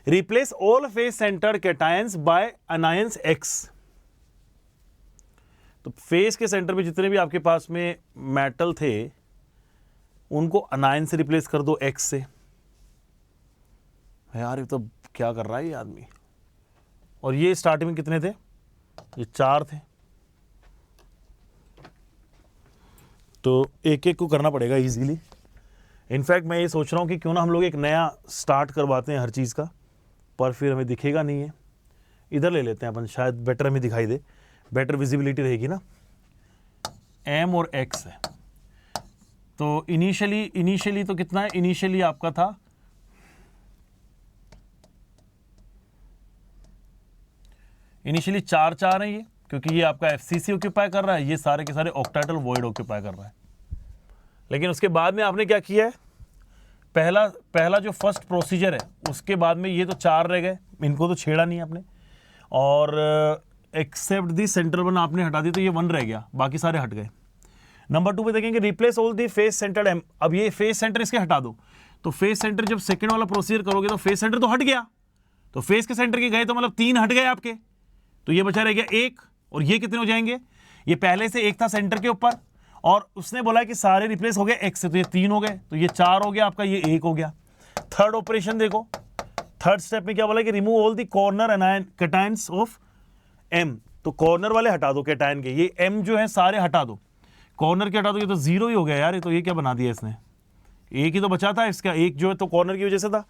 replace all face center cations by anions X। तो फेस के सेंटर में जितने भी आपके पास में मेटल थे उनको अनायन से रिप्लेस कर दो, X से। यार ये तो क्या कर रहा है ये आदमी। और ये स्टार्टिंग में कितने थे, ये 4 थे, तो एक एक को करना पड़ेगा इजीली। इनफैक्ट मैं ये सोच रहा हूँ कि क्यों ना हम लोग एक नया स्टार्ट करवाते हैं हर चीज़ का, पर फिर हमें दिखेगा नहीं है। इधर ले लेते हैं अपन, शायद बेटर हमें दिखाई दे, बेटर विजिबिलिटी रहेगी ना। M और X है, तो इनिशियली तो कितना है, इनिशियली आपका था इनिशियली 4 है ये, क्योंकि ये आपका FCC ऑक्यूपाई कर रहा है, ये सारे के सारे ऑक्टाहेड्रल वॉइड ऑक्यूपाई कर रहा है। लेकिन उसके बाद में आपने क्या किया है, पहला जो फर्स्ट प्रोसीजर है उसके बाद में ये तो 4 रह गए, इनको तो छेड़ा नहीं आपने, और एक्सेप्ट दी सेंटर वन आपने हटा दी तो ये 1 रह गया, बाकी सारे हट गए। नंबर 2 पे देखेंगे replace all the face center M. अब ये फेस सेंटर इसके हटा दो, तो फेस सेंटर जब सेकंड वाला प्रोसीजर करोगे तो फेस सेंटर तो हट गया, तो फेस के सेंटर के गए तो मतलब 3 हट गए आपके, तो ये बचा रह गया 1। और ये कितने हो जाएंगे, ये पहले से 1 था सेंटर के ऊपर और उसने बोला कि सारे रिप्लेस हो गए x से, तो ये 3 हो गए, तो ये 4 हो गया आपका, ये 1 हो गया। थर्ड ऑपरेशन देखो, थर्ड स्टेप में क्या बोला कि remove all the corner anion cations of m। तो कॉर्नर वाले हटा दो कैटायन के, ये m जो है सारे हटा दो, कॉर्नर के हटा दो, ये तो 0 ही हो गया यार, ये तो ये क्या बना दिया इसने, एक ही तो बचा था इसका, एक जो है तो कॉर्नर की वजह से था।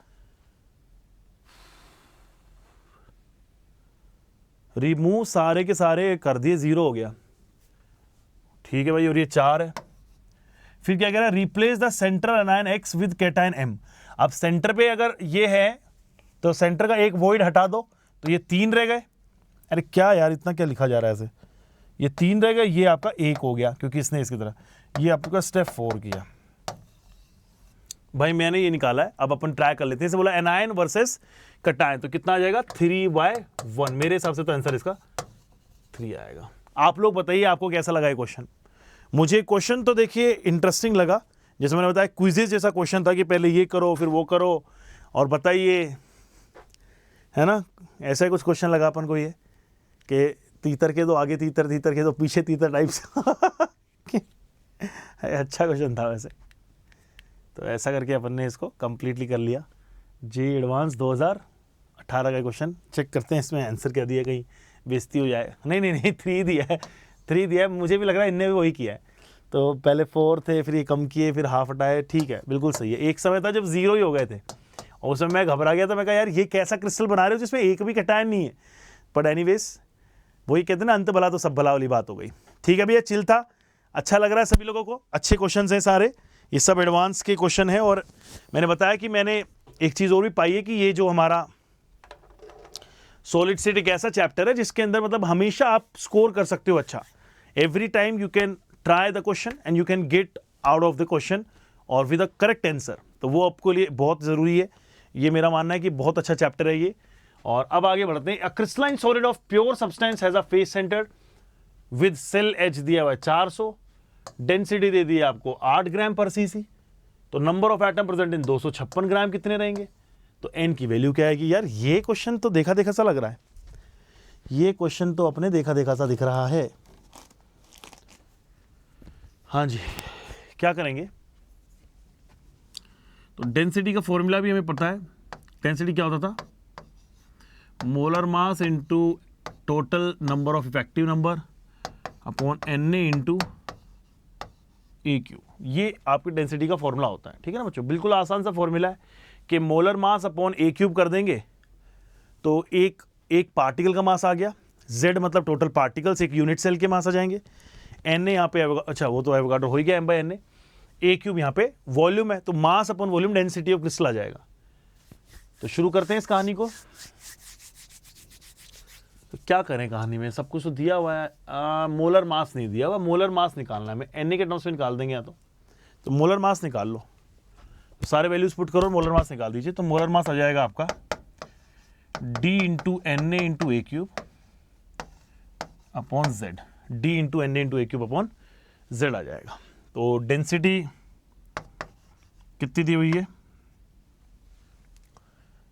रिमूव सारे के सारे कर दिए, 0 हो गया, ठीक है भाई। और ये 4 है। फिर क्या कह रहा है, replace the central anion x with cation m। अब सेंटर पे अगर ये है तो सेंटर का एक वॉइड हटा दो, तो ये 3 रह गए। अरे क्या यार, इतना क्या लिखा जा रहा है ऐसे, ये 3 रह गए, ये आपका 1 हो गया क्योंकि इसने इसकी तरह, ये आपका स्टेप 4 किया भाई, मैंने ये निकाला है। अब अपन ट्राई कर लेते हैं, इसे बोला एनायन वर्सेस कैटायन, तो कितना आ जाएगा 3/1। मेरे हिसाब से तो आंसर इसका 3 आएगा। आप लोग बताइए आपको कैसा लगा ये क्वेश्चन। मुझे क्वेश्चन तो देखिए इंटरेस्टिंग लगा, जैसे मैंने बताया क्विज़ेस जैसा क्वेश्चन था कि पहले ये करो फिर वो करो और बताइए, है ना, ऐसा ही कुछ क्वेश्चन लगा अपन को ये कि तीतर के दो आगे तीतर, तीतर के दो पीछे तीतर टाइप से अच्छा क्वेश्चन था वैसे। तो ऐसा करके अपन ने इसको कंप्लीटली कर लिया। जी एडवांस 2018 का क्वेश्चन चेक करते हैं, इसमें आंसर क्या दिया, कहीं बेइज्जती हो जाए। नहीं 3 दिया है, 3 दिया है, मुझे भी लग रहा है इनने भी वही किया है। तो पहले 4 थे, फिर ये कम किए, फिर हाफ हटाए, ठीक है बिल्कुल सही है। एक समय था जब 0 ही हो गए थे और उस समय मैं घबरा गया था, मैं कहा यार ये कैसा क्रिस्टल बना रहे हो जिसमें एक भी कैटायन नहीं है। बट एनीवेज वही कहते हैं ना, अंत भला तो सब भला वाली बात हो गई। ठीक है भैया, चिल था, अच्छा लग रहा है सभी लोगों को, अच्छे क्वेश्चन हैं सारे, ये सब एडवांस के क्वेश्चन है। और मैंने बताया कि मैंने एक चीज़ और भी पाई है कि ये जो हमारा सॉलिड स्टेट एक ऐसा चैप्टर है जिसके अंदर मतलब हमेशा आप स्कोर कर सकते हो अच्छा। Every time you can try the question and you can get out of the question और विद द करेक्ट आंसर, तो वो आपको लिए बहुत ज़रूरी है। ये मेरा मानना है कि बहुत अच्छा चैप्टर है ये। और अब आगे बढ़ते हैं। A crystalline solid of pure substance has a face center with cell H दिया हुआ है 400, डेंसिटी दे दी है आपको 8 ग्राम पर सीसी, तो number of atom present in 256 ग्राम कितने रहेंगे, तो एन की वैल्यू क्या आएगी। यार ये क्वेश्चन तो देखा देखा सा लग रहा है, ये क्वेश्चन तो अपने देखा देखा सा दिख रहा है। हाँ जी, क्या करेंगे, तो डेंसिटी का फॉर्मूला भी हमें पता है। डेंसिटी क्या होता था, molar mass into total number of effective number upon Na into AQ, ये आपकी डेंसिटी का फॉर्मूला होता है। ठीक है ना बच्चों, बिल्कुल आसान सा फॉर्मूला है कि मोलर मास अपॉन A³ कर देंगे तो एक पार्टिकल का मास आ गया, Z मतलब टोटल पार्टिकल्स, एक यूनिट सेल के मास आ जाएंगे। Na यहाँ पे अच्छा वो तो एवोगाड्रो हो ही गया M/Na, A³ यहाँ पे वॉल्यूम है, तो mass upon volume density of crystal आ जाएगा। तो शुरू करते हैं इस कहानी को। तो क्या करें कहानी में, सब कुछ तो दिया हुआ है, मोलर मास नहीं दिया हुआ, मोलर मास निकालना है, मैं Na के टर्म्स में निकाल देंगे या तो मोलर मास निकाल लो, तो सारे वैल्यूज पुट करो, मोलर मास निकाल दीजिए। तो मोलर मास आ जाएगा आपका D into Na into A³ upon Z, D into Na into A³ upon Z आ जाएगा। तो डेंसिटी कितनी दी हुई है,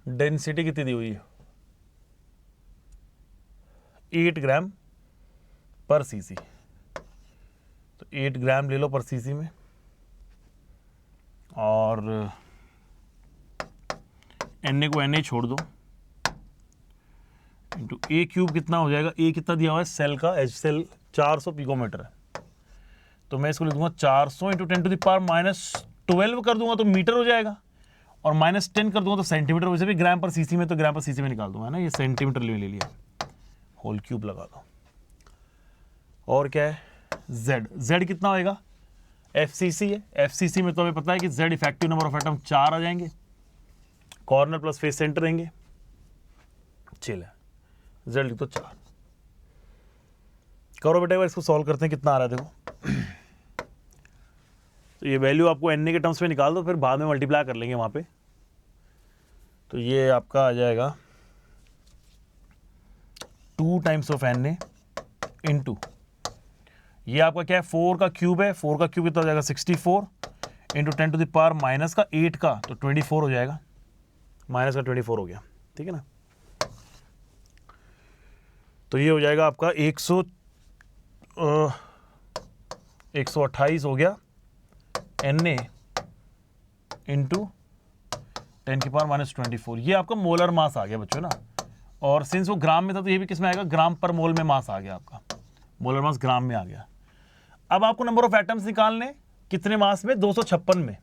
डेंसिटी कितनी दी हुई है 8 ग्राम पर सीसी, तो 8 ग्राम ले लो पर सीसी में, और Na को Na छोड़ दो, इंटू A³ कितना हो जाएगा, A कितना दिया हुआ है सेल का, एच सेल 400 पिकोमीटर है, तो मैं इसको लिख दूंगा 400 इंटू 10⁻12 कर दूंगा तो मीटर हो जाएगा, और -10 कर दूंगा तो सेंटीमीटर। वैसे भी ग्राम पर सीसी में, तो ग्राम पर सीसी में निकाल दूंगा ना, ये सेंटीमीटर ले लिया, होल क्यूब लगा दो। और क्या है Z कितना होएगा, FCC है, FCC में तो हमें पता है कि Z effective number of atom 4 आ जाएंगे, कॉर्नर प्लस फेस सेंटर रहेंगे, चिल है, Z लिख दो 4। करो बेटा इसको सॉल्व करते हैं, कितना आ रहा है देखो। तो ये वैल्यू आपको Na के टर्म्स में निकाल दो, फिर बाद में मल्टीप्लाई कर लेंगे वहां पे। तो ये आपका आ जाएगा 2 टाइम्स ऑफ Na इंटू ये आपका क्या है 4 का क्यूब है, 4 का क्यूब कितना हो जाएगा 64 into 10 to the power minus का 8 का तो 24 हो जाएगा, माइनस का 24 हो गया, ठीक है ना। तो ये हो जाएगा आपका 128 हो गया Na इंटू 10 की पावर माइनस 24। ये आपका मोलर मास आ गया बच्चों ना, और सिंस वो ग्राम में था तो ये भी किस में आएगा, ग्राम पर मोल में मास आ गया, आपका मोलर मास ग्राम में आ गया। अब आपको नंबर ऑफ एटम्स निकालने, कितने मास में, 256 में।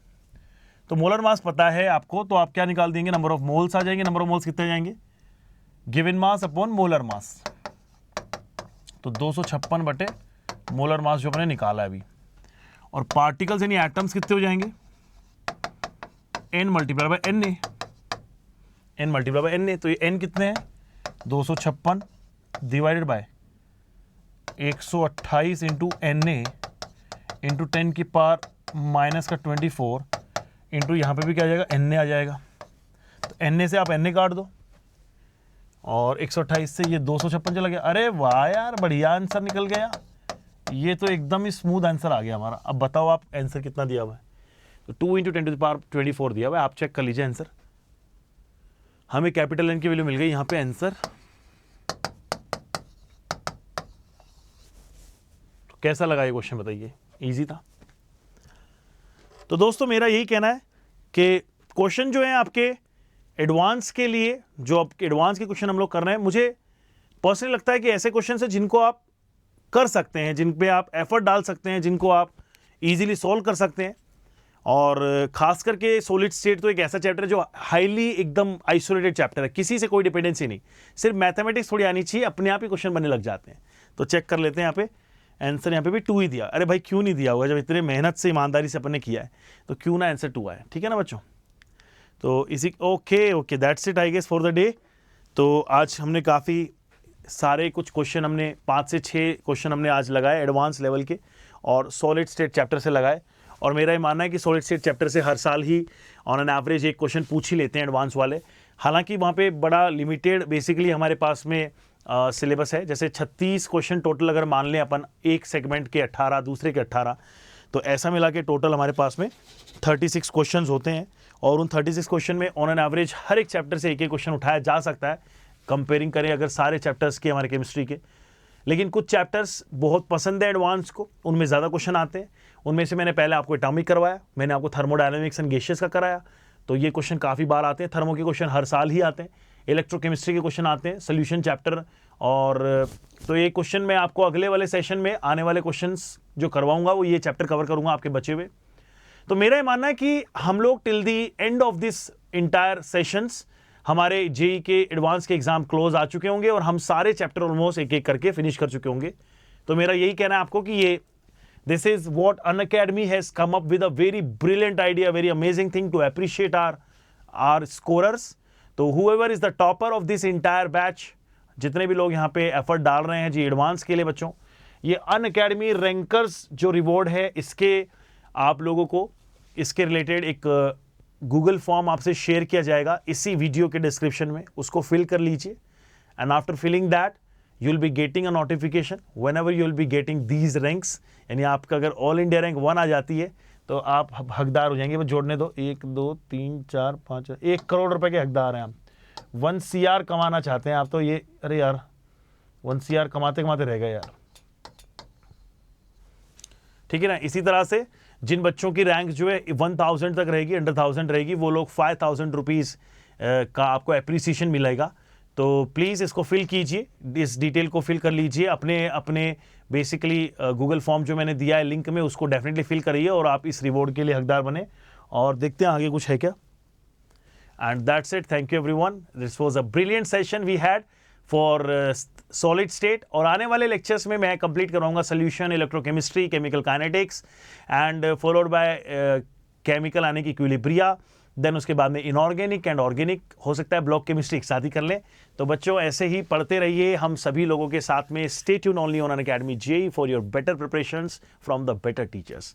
तो मोलर मास पता है आपको, तो आप क्या निकाल देंगे, नंबर ऑफ मोल्स आ जाएंगे। नंबर ऑफ मोल्स कितने जाएंगे, given mass upon molar mass, तो 256 बटे मोलर मास जो अपने निकाला है अभी। और पार्टिकल्स यानी एटम्स कितने हो जाएंगे, n multiply by Na, n multiply by Na, तो ये n कितने हैं 256 divided by 128 into Na into 10 की पावर माइनस का 24 इंटू यहाँ पे भी क्या आ जाएगा Na आ जाएगा। तो Na से आप Na काट दो और 128 से ये 256 चला गया। अरे वाह यार, बढ़िया आंसर निकल गया, ये तो एकदम ही स्मूथ आंसर आ गया हमारा। अब बताओ आप आंसर कितना दिया हुआ है, तो 2 इंटू 10 टू द पावर 24 दिया हुआ है, आप चेक कर लीजिए आंसर। हमें कैपिटल N की वैल्यू मिल गई यहाँ पे आंसर। तो कैसा लगा ये क्वेश्चन बताइए, इजी था। तो दोस्तों मेरा यही कहना है कि क्वेश्चन जो है आपके एडवांस के लिए, जो आपके एडवांस के क्वेश्चन हम लोग कर रहे हैं, मुझे पर्सनली लगता है कि ऐसे क्वेश्चन है जिनको आप कर सकते हैं, जिन पे आप एफर्ट डाल सकते हैं, जिनको आप इजीली सॉल्व कर सकते हैं। और खास करके सॉलिड स्टेट तो एक ऐसा चैप्टर है जो हाईली एकदम आइसोलेटेड चैप्टर है, किसी से कोई डिपेंडेंसी नहीं, सिर्फ मैथमेटिक्स थोड़ी आनी चाहिए, अपने आप ही क्वेश्चन बनने लग जाते हैं। तो चेक कर लेते हैं यहाँ पे आंसर, यहाँ पे भी 2 ही दिया। अरे भाई क्यों नहीं दिया होगा, जब इतने मेहनत से ईमानदारी से अपन ने किया है तो क्यों ना आंसर 2 आए, ठीक है ना बच्चों। तो इसी okay that's it I guess for the day. तो आज हमने काफ़ी सारे कुछ क्वेश्चन हमने 5 से 6 क्वेश्चन हमने आज लगाए एडवांस लेवल के, और सॉलिड स्टेट चैप्टर से लगाए। और मेरा ये मानना है कि सॉलिड स्टेट चैप्टर से हर साल ही ऑन एन एवरेज एक क्वेश्चन पूछ ही लेते हैं एडवांस वाले। हालांकि वहाँ पे बड़ा लिमिटेड बेसिकली हमारे पास में सिलेबस है, जैसे 36 क्वेश्चन टोटल अगर मान लें अपन, एक सेगमेंट के 18, दूसरे के 18, तो ऐसा मिला के टोटल हमारे पास में 36 क्वेश्चन होते हैं। और उन 36 क्वेश्चन में ऑन एन एवरेज हर एक चैप्टर से एक एक क्वेश्चन उठाया जा सकता है, कंपेयरिंग करें अगर सारे चैप्टर्स के हमारे केमिस्ट्री के। लेकिन कुछ चैप्टर्स बहुत पसंद है एडवांस को, उनमें ज़्यादा क्वेश्चन आते हैं। उनमें से मैंने पहले आपको एटॉमिक करवाया, मैंने आपको थर्मोडायनामिक्स एंड गैसेस का कराया, तो ये क्वेश्चन काफ़ी बार आते हैं। थर्मो के क्वेश्चन हर साल ही आते हैं, इलेक्ट्रोकेमिस्ट्री के क्वेश्चन आते हैं, सोल्यूशन चैप्टर। और तो ये क्वेश्चन मैं आपको अगले वाले सेशन में आने वाले क्वेश्चंस जो करवाऊंगा वो ये चैप्टर कवर करूंगा आपके बचे हुए। तो मेरा ये मानना है कि हम लोग till the end of this entire sessions हमारे जेई के एडवांस के एग्जाम क्लोज आ चुके होंगे और हम सारे चैप्टर ऑलमोस्ट एक एक करके फिनिश कर चुके होंगे। तो मेरा यही कहना है आपको कि ये this is what Unacademy has come up with a very brilliant idea, very amazing thing to appreciate our scorers. तो whoever is the topper of this entire batch, जितने भी लोग यहाँ पे एफर्ट डाल रहे हैं जी एडवांस के लिए बच्चों, ये अनअकैडमी रैंकर्स जो रिवॉर्ड है, इसके आप लोगों को इसके रिलेटेड एक गूगल फॉर्म आपसे शेयर किया जाएगा इसी वीडियो के डिस्क्रिप्शन में, उसको फिल कर लीजिए। And after filling that you will be getting a notification whenever you will be getting these ranks. यानी आपका अगर ऑल इंडिया रैंक 1 आ जाती है तो आप हकदार हो जाएंगे। बस जोड़ने दो, 1 2 3 4 5, 1 करोड़ रुपए के हकदार हैं आप। 1 CR कमाना चाहते हैं आप, तो ये अरे यार 1 CR कमाते कमाते रह गए यार, ठीक है ना। इसी तरह से जिन बच्चों की रैंक जो है 1000 तक रहेगी, अंडर 1000 रहेगी, वो लोग 5000 रुपीज़ का आपको एप्रिसिएशन मिलेगा। तो प्लीज़ इसको फिल कीजिए, इस डिटेल को फिल कर लीजिए अपने बेसिकली गूगल फॉर्म जो मैंने दिया है लिंक में, उसको डेफिनेटली फिल करिए और आप इस रिवॉर्ड के लिए हकदार बने। और देखते हैं आगे कुछ है क्या। And that's it, thank you everyone, this was a brilliant session we had for solid state. और आने वाले लेक्चर्स में मैं कंप्लीट करवाऊंगा solution, electrochemistry, chemical kinetics and followed by chemical यानी कि इक्विलिब्रिया। देन उसके बाद में इनऑर्गेनिक एंड ऑर्गेनिक, हो सकता है ब्लॉक केमिस्ट्री एक साथ ही कर लें। तो बच्चों ऐसे ही पढ़ते रहिए हम सभी लोगों के साथ में। Stay tune only on Unacademy JEE for your better preparations from the better teachers.